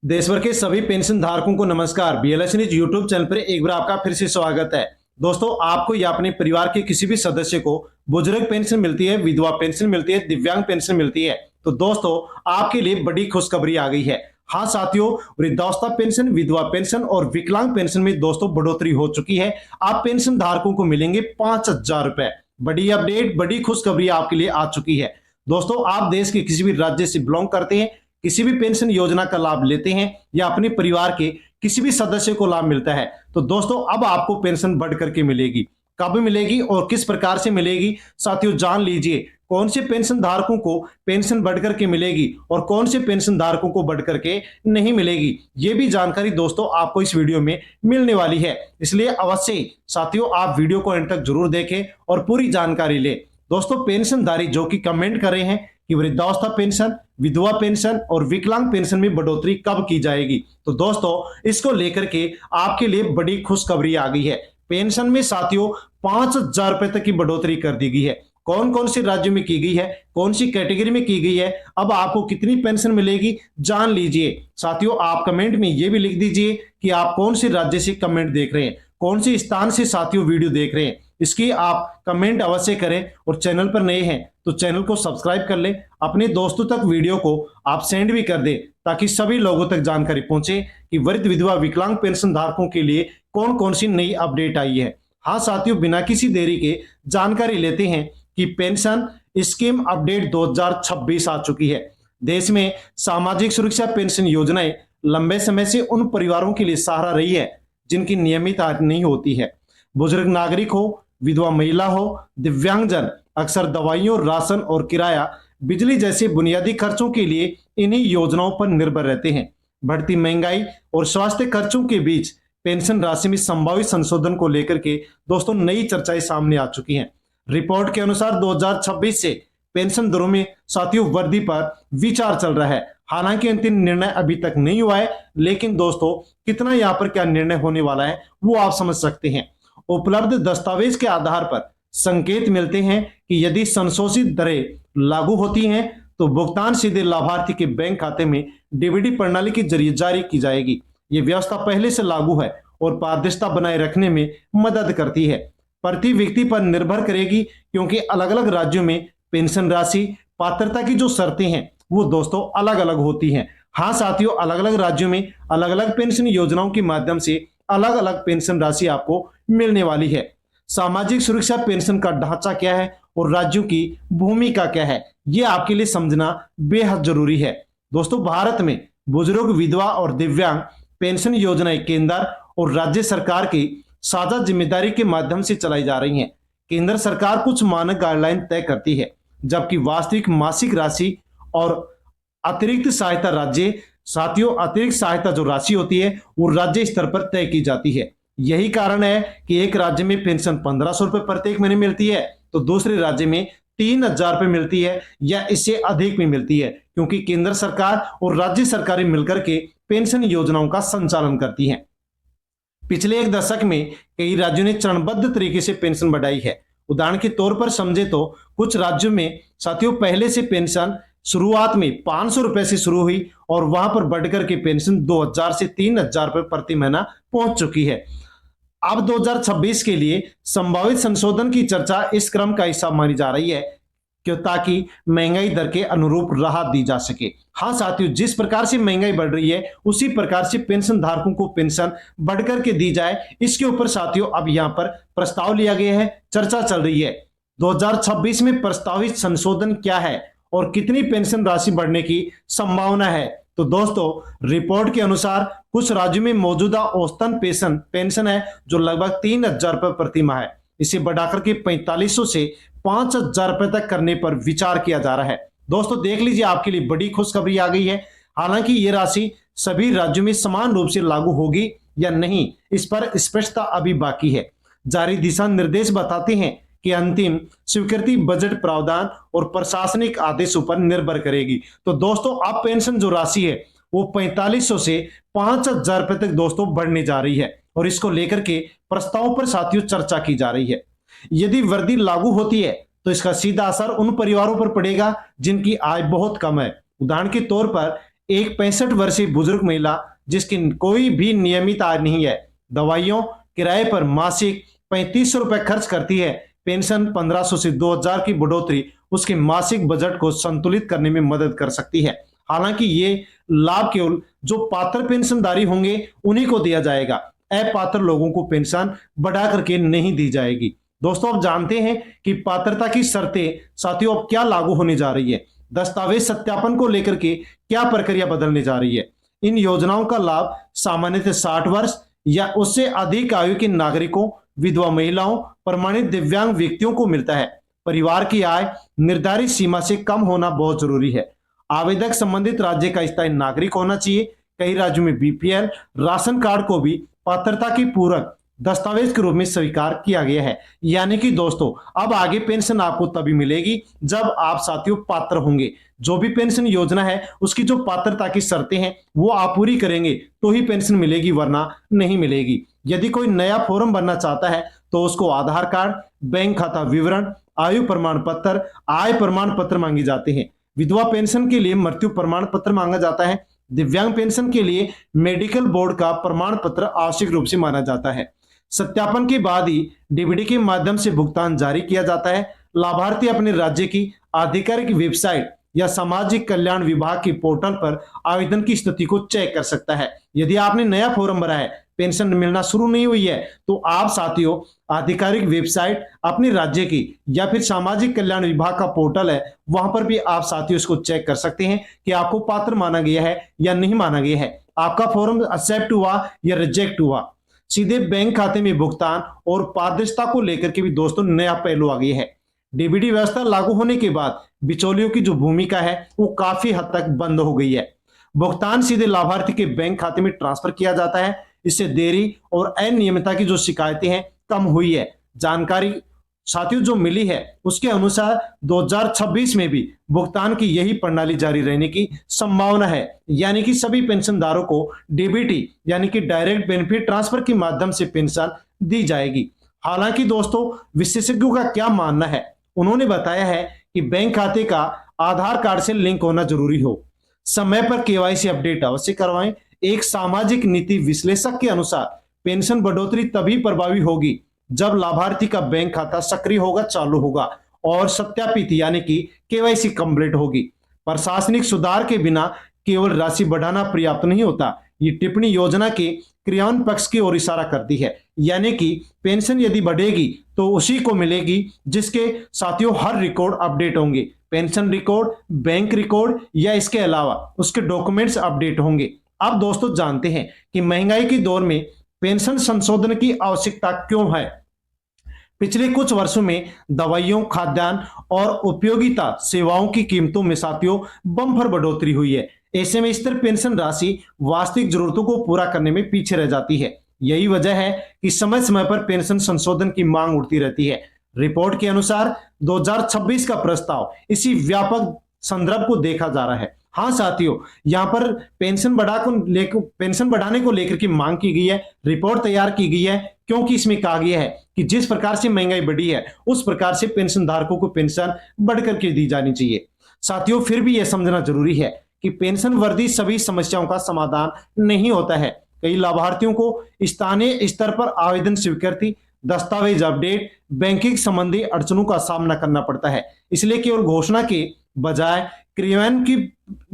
देश भर के सभी पेंशन धारकों को नमस्कार। बीएलएस न्यूज यूट्यूब चैनल पर एक बार आपका फिर से स्वागत है। दोस्तों, आपको या अपने परिवार के किसी भी सदस्य को बुजुर्ग पेंशन मिलती है, विधवा पेंशन मिलती है, दिव्यांग पेंशन मिलती है, तो दोस्तों आपके लिए बड़ी खुशखबरी आ गई है। हाँ साथियों, वृद्धावस्था पेंशन, विधवा पेंशन और विकलांग पेंशन में दोस्तों बढ़ोतरी हो चुकी है। आप पेंशन धारकों को मिलेंगे 5,000 रुपए। बड़ी अपडेट, बड़ी खुशखबरी आपके लिए आ चुकी है। दोस्तों, आप देश के किसी भी राज्य से बिलोंग करते हैं, किसी भी पेंशन योजना का लाभ लेते हैं या अपने परिवार के किसी भी सदस्य को लाभ मिलता है, तो दोस्तों अब आपको पेंशन बढ़ करके मिलेगी। कब मिलेगी और किस प्रकार से मिलेगी साथियों, जान लीजिए। कौन से पेंशन धारकों को पेंशन बढ़ करके मिलेगी और कौन से पेंशन धारकों को बढ़ करके नहीं मिलेगी, ये भी जानकारी दोस्तों आपको इस वीडियो में मिलने वाली है। इसलिए अवश्य साथियों आप वीडियो को अंत तक जरूर देखें और पूरी जानकारी ले। दोस्तों, पेंशनधारी जो कि कमेंट कर रहे हैं कि वृद्धावस्था पेंशन, विधवा पेंशन और विकलांग पेंशन में बढ़ोतरी कब की जाएगी, तो दोस्तों इसको लेकर के आपके लिए बड़ी खुशखबरी आ गई है। पेंशन में साथियों 5,000 रुपए तक की बढ़ोतरी कर दी गई है। कौन कौन से राज्यों में की गई है, कौन सी कैटेगरी में की गई है, अब आपको कितनी पेंशन मिलेगी जान लीजिए। साथियों, आप कमेंट में यह भी लिख दीजिए कि आप कौन से राज्य से कमेंट देख रहे हैं, कौन से स्थान से साथियों वीडियो देख रहे हैं। इसकी आप कमेंट अवश्य करें और चैनल पर नए हैं तो चैनल को सब्सक्राइब कर ले। अपने दोस्तों तक वीडियो को आप सेंड भी कर दें ताकि सभी लोगों तक जानकारी पहुंचे कि वृद्ध, विधवा, विकलांग पेंशन धारकों के लिए कौन कौन सी नई अपडेट आई है। हाँ साथियों, बिना किसी देरी के जानकारी लेते हैं कि पेंशन स्कीम अपडेट 2026 आ चुकी है। देश में सामाजिक सुरक्षा पेंशन योजनाएं लंबे समय से उन परिवारों के लिए सहारा रही है जिनकी नियमित आय नहीं होती है। बुजुर्ग नागरिक हो, विधवा महिला हो, दिव्यांगजन अक्सर दवाइयों, राशन और किराया, बिजली जैसे बुनियादी खर्चों के लिए इन्हीं योजनाओं पर निर्भर रहते हैं। बढ़ती महंगाई और स्वास्थ्य खर्चों के बीच पेंशन राशि में संभावित संशोधन को लेकर के दोस्तों नई चर्चाएं सामने आ चुकी हैं। रिपोर्ट के अनुसार 2026 से पेंशन दरों में साथियों वृद्धि पर विचार चल रहा है। हालांकि अंतिम निर्णय अभी तक नहीं हुआ है, लेकिन दोस्तों कितना यहाँ पर क्या निर्णय होने वाला है वो आप समझ सकते हैं। उपलब्ध दस्तावेज के आधार पर संकेत मिलते हैं कि यदि संशोधित दरें लागू होती हैं तो भुगतान सीधे लाभार्थी के बैंक खाते में डीबीडी प्रणाली के जरिए जारी की जाएगी। ये व्यवस्था पहले से लागू है और पारदर्शिता बनाए रखने में मदद करती है। प्रति व्यक्ति पर निर्भर करेगी क्योंकि अलग अलग राज्यों में पेंशन राशि, पात्रता की जो शर्तें हैं वो दोस्तों अलग अलग होती हैं। हाँ साथियों, अलग अलग राज्यों में अलग अलग पेंशन योजनाओं के माध्यम से अलग अलग पेंशन राशि आपको मिलने वाली है। सामाजिक सुरक्षा पेंशन का ढांचा क्या है और राज्यों की भूमिका क्या है, यह आपके लिए समझना बेहद जरूरी है। दोस्तों, भारत में बुजुर्ग, विधवा और दिव्यांग पेंशन योजनाएं केंद्र और राज्य सरकार की साझा जिम्मेदारी के माध्यम से चलाई जा रही हैं। केंद्र सरकार कुछ मानक गाइडलाइन तय करती है, जबकि वास्तविक मासिक राशि और अतिरिक्त सहायता अतिरिक्त सहायता जो राशि होती है वो राज्य स्तर पर तय की जाती है। यही कारण है कि एक राज्य में पेंशन 1,500 रुपए प्रत्येक महीने मिलती है तो दूसरे राज्य में 3,000 रुपए मिलती है या इससे अधिक में मिलती है, क्योंकि केंद्र सरकार और राज्य सरकारें मिलकर के पेंशन योजनाओं का संचालन करती हैं। पिछले एक दशक में कई राज्यों ने चरणबद्ध तरीके से पेंशन बढ़ाई है। उदाहरण के तौर पर समझे तो कुछ राज्यों में साथियों पहले से पेंशन शुरुआत में 500 रुपए से शुरू हुई और वहां पर बढ़कर के पेंशन 2,000 से 3,000 रुपए प्रति महीना पहुंच चुकी है। अब 2026 के लिए संभावित संशोधन की चर्चा इस क्रम का हिस्सा मानी जा रही है क्यों, ताकि महंगाई दर के अनुरूप राहत दी जा सके। हाँ साथियों, जिस प्रकार से महंगाई बढ़ रही है उसी प्रकार से पेंशन धारकों को पेंशन बढ़कर के दी जाए, इसके ऊपर साथियों अब यहाँ पर प्रस्ताव लिया गया है, चर्चा चल रही है। 2026 में प्रस्तावित संशोधन क्या है और कितनी पेंशन राशि बढ़ने की संभावना है, तो दोस्तों रिपोर्ट के अनुसार कुछ राज्यों में मौजूदा औसतन पेंशन है जो लगभग 3,000 रुपए प्रति माह है। इसे बढ़ाकर के 4,500 से 5,000 रुपए तक करने पर विचार किया जा रहा है। दोस्तों देख लीजिए, आपके लिए बड़ी खुशखबरी आ गई है। हालांकि ये राशि सभी राज्यों में समान रूप से लागू होगी या नहीं, इस पर स्पष्टता अभी बाकी है। जारी दिशा निर्देश बताते हैं कि अंतिम स्वीकृति बजट प्रावधान और प्रशासनिक आदेशों पर निर्भर करेगी। तो दोस्तों अब पेंशन जो राशि है वो 4,500 से 5,000 रुपए तक दोस्तों बढ़ने जा रही है और इसको लेकर के प्रस्तावों पर साथियों चर्चा की जा रही है। यदि वृद्धि लागू होती है तो इसका सीधा असर उन परिवारों पर पड़ेगा जिनकी आय बहुत कम है। उदाहरण के तौर पर एक 65 वर्षीय बुजुर्ग महिला जिसकी कोई भी नियमित आय नहीं है, दवाइयों किराए पर मासिक 3500 रुपए खर्च करती है, पेंशन 1500 से 2000 की बढ़ोतरी उसके मासिक बजट को संतुलित करने में मदद कर सकती है। हालांकि ये लाभ केवल जो पात्र पेंशनधारी होंगे उन्हीं को दिया जाएगा, अपात्र लोगों को पेंशन बढ़ा करके नहीं दी जाएगी। दोस्तों, आप जानते हैं कि पात्रता की शर्तें साथियों अब क्या लागू होने जा रही है, दस्तावेज सत्यापन को लेकर के क्या प्रक्रिया बदलने जा रही है। इन योजनाओं का लाभ सामान्यतः 60 वर्ष या उससे अधिक आयु के नागरिकों, विधवा महिलाओं, प्रमाणित दिव्यांग व्यक्तियों को मिलता है। परिवार की आय निर्धारित सीमा से कम होना बहुत जरूरी है। आवेदक संबंधित राज्य का स्थायी नागरिक होना चाहिए। कई राज्यों में बीपीएल राशन कार्ड को भी पात्रता की पूरक दस्तावेज के रूप में स्वीकार किया गया है। यानी कि दोस्तों, अब आगे पेंशन आपको तभी मिलेगी जब आप साथियों पात्र होंगे। जो भी पेंशन योजना है उसकी जो पात्रता की शर्तें हैं वो आप पूरी करेंगे तो ही पेंशन मिलेगी, वरना नहीं मिलेगी। यदि कोई नया फॉर्म भरना चाहता है तो उसको आधार कार्ड, बैंक खाता विवरण, आयु प्रमाण पत्र, आय प्रमाण पत्र मांगे जाते हैं। विधवा पेंशन के लिए मृत्यु प्रमाण पत्र मांगा जाता है। दिव्यांग पेंशन के लिए मेडिकल बोर्ड का प्रमाण पत्र आवश्यक रूप से माना जाता है। सत्यापन के बाद ही डीबीडी के माध्यम से भुगतान जारी किया जाता है। लाभार्थी अपने राज्य की आधिकारिक वेबसाइट या सामाजिक कल्याण विभाग के पोर्टल पर आवेदन की स्थिति को चेक कर सकता है। यदि आपने नया फॉर्म भरा है, पेंशन मिलना शुरू नहीं हुई है, तो आप साथियों आधिकारिक वेबसाइट अपने राज्य की या फिर सामाजिक कल्याण विभाग का पोर्टल है, वहां पर भी आप साथियों इसको चेक कर सकते हैं कि आपको पात्र माना गया है या नहीं माना गया है, आपका फॉर्म एक्सेप्ट हुआ या रिजेक्ट हुआ। सीधे बैंक खाते में भुगतान और पारदर्शिता को लेकर के भी दोस्तों नया पहलू आ गया है। डीबीडी व्यवस्था लागू होने के बाद बिचौलियों की जो भूमिका है वो काफी हद तक बंद हो गई है। भुगतान सीधे लाभार्थी के बैंक खाते में ट्रांसफर किया जाता है। इससे देरी और अनियमितता की जो शिकायतें हैं कम हुई है। जानकारी साथियों जो मिली है उसके अनुसार 2026 में भी भुगतान की यही प्रणाली जारी रहने की संभावना है। यानी कि सभी पेंशनधारों को डीबीटी यानी कि डायरेक्ट बेनिफिट ट्रांसफर के माध्यम से पेंशन दी जाएगी। हालांकि दोस्तों, विशेषज्ञों का क्या मानना है, उन्होंने बताया है कि बैंक खाते का आधार कार्ड से लिंक होना जरूरी हो, समय पर केवाईसी अपडेट अवश्य करवाएं। एक सामाजिक नीति विश्लेषक के अनुसार पेंशन बढ़ोतरी तभी प्रभावी होगी जब लाभार्थी का बैंक खाता सक्रिय होगा, चालू होगा और सत्यापित यानी कि केवाईसी कंप्लीट होगी। प्रशासनिक सुधार के बिना केवल राशि बढ़ाना पर्याप्त नहीं होता। ये टिप्पणी योजना के क्रियान्वयन पक्ष की ओर इशारा करती है। यानी कि पेंशन यदि बढ़ेगी तो उसी को मिलेगी जिसके साथियों हर रिकॉर्ड अपडेट होंगे, पेंशन रिकॉर्ड, बैंक रिकॉर्ड या इसके अलावा उसके डॉक्यूमेंट्स अपडेट होंगे। अब दोस्तों जानते हैं कि महंगाई के दौर में पेंशन संशोधन की आवश्यकता क्यों है। पिछले कुछ वर्षों में दवाइयों, खाद्यान्न और उपयोगिता सेवाओं की कीमतों में साथियों बम्पर बढ़ोतरी हुई है। ऐसे में स्थिर पेंशन राशि वास्तविक जरूरतों को पूरा करने में पीछे रह जाती है। यही वजह है कि समय समय पर पेंशन संशोधन की मांग उठती रहती है। रिपोर्ट के अनुसार 2026 का प्रस्ताव इसी व्यापक संदर्भ को देखा जा रहा है। हाँ साथियों, यहाँ पर पेंशन बढ़ाने को लेकर की मांग की गई है, रिपोर्ट तैयार की गई है, क्योंकि इसमें कहा गया है कि जिस प्रकार से महंगाई बढ़ी है उस प्रकार से पेंशन धारकों को पेंशन बढ़कर के दी जानी चाहिए। साथियों, फिर भी यह समझना जरूरी है कि पेंशन वृद्धि सभी समस्याओं का समाधान नहीं होता है। कई लाभार्थियों को स्थानीय स्तर पर आवेदन स्वीकृति, दस्तावेज अपडेट, बैंकिंग संबंधी अड़चनों का सामना करना पड़ता है। इसलिए केवल घोषणा के बजाय क्रियान्वयन की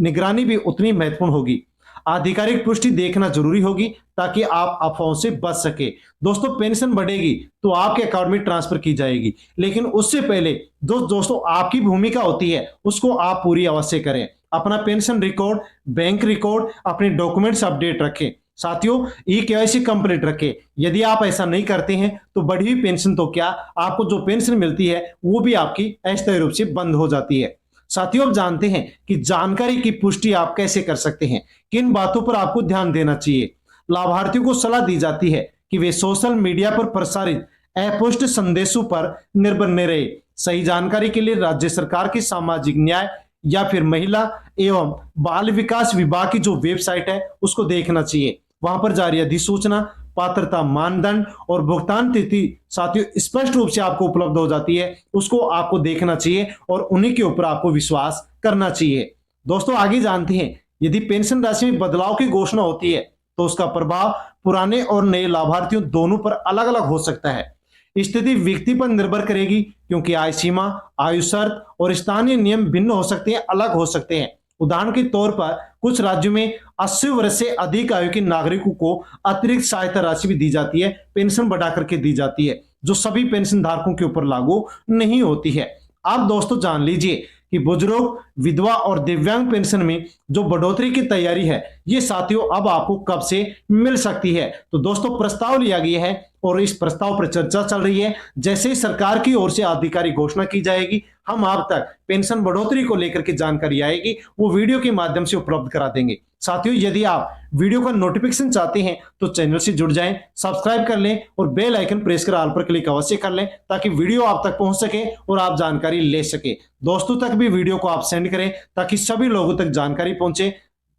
निगरानी भी उतनी महत्वपूर्ण होगी। आधिकारिक पुष्टि देखना जरूरी होगी ताकि आप अफवाहों से बच सके। दोस्तों, पेंशन बढ़ेगी तो आपके अकाउंट में ट्रांसफर की जाएगी, लेकिन उससे पहले दोस्तों आपकी भूमिका होती है उसको आप पूरी अवश्य करें। अपना पेंशन रिकॉर्ड, बैंक रिकॉर्ड, अपने डॉक्यूमेंट्स अपडेट रखें। साथियों, ई केवाईसी कंप्लीट रखें। यदि आप ऐसा नहीं करते हैं तो बढ़ी हुई पेंशन तो क्या, आपको जो पेंशन मिलती है वो भी आपकी अस्थायी रूप से बंद हो जाती है। साथियों, आप जानते हैं कि जानकारी की पुष्टि आप कैसे कर सकते हैं, किन बातों पर आपको ध्यान देना चाहिए। लाभार्थियों को सलाह दी जाती है कि वे सोशल मीडिया पर प्रसारित अपुष्ट संदेशों पर निर्भर न रहे। सही जानकारी के लिए राज्य सरकार की सामाजिक न्याय या फिर महिला एवं बाल विकास विभाग की जो वेबसाइट है उसको देखना चाहिए। वहां पर जारी अधिसूचना, पात्रता मानदंड और भुगतान तिथि साथियों स्पष्ट रूप से आपको उपलब्ध हो जाती है, उसको आपको देखना चाहिए और उन्हीं के ऊपर आपको विश्वास करना चाहिए। दोस्तों, आगे जानते हैं यदि पेंशन राशि में बदलाव की घोषणा होती है तो उसका प्रभाव पुराने और नए लाभार्थियों दोनों पर अलग अलग हो सकता है। स्थिति व्यक्ति पर निर्भर करेगी क्योंकि आय सीमा, आयु शर्त और स्थानीय नियम भिन्न हो सकते हैं, अलग हो सकते हैं। उदाहरण के तौर पर कुछ राज्यों में 80 वर्ष से अधिक आयु के नागरिकों को अतिरिक्त सहायता राशि भी दी जाती है, पेंशन बढ़ा करके दी जाती है, जो सभी पेंशन धारकों के ऊपर लागू नहीं होती है। आप दोस्तों जान लीजिए कि बुजुर्ग, विधवा और दिव्यांग पेंशन में जो बढ़ोतरी की तैयारी है, ये साथियों अब आपको कब से मिल सकती है। तो दोस्तों प्रस्ताव लिया गया है और इस प्रस्ताव पर चर्चा चल रही है। जैसे ही सरकार की ओर से आधिकारिक घोषणा की जाएगी, हम आप तक पेंशन बढ़ोतरी को लेकर के जानकारी आएगी, वो वीडियो के माध्यम से उपलब्ध करा देंगे। साथियों यदि आप वीडियो का नोटिफिकेशन चाहते हैं तो चैनल से जुड़ जाएं, सब्सक्राइब कर लें और बेल आइकन प्रेस कर ऑल पर क्लिक अवश्य कर लें ताकि वीडियो आप तक पहुंच सके और आप जानकारी ले सके। दोस्तों तक भी वीडियो को आप सेंड करें ताकि सभी लोगों तक जानकारी पहुंचे।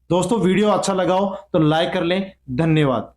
दोस्तों वीडियो अच्छा लगा हो तो लाइक कर लें। धन्यवाद।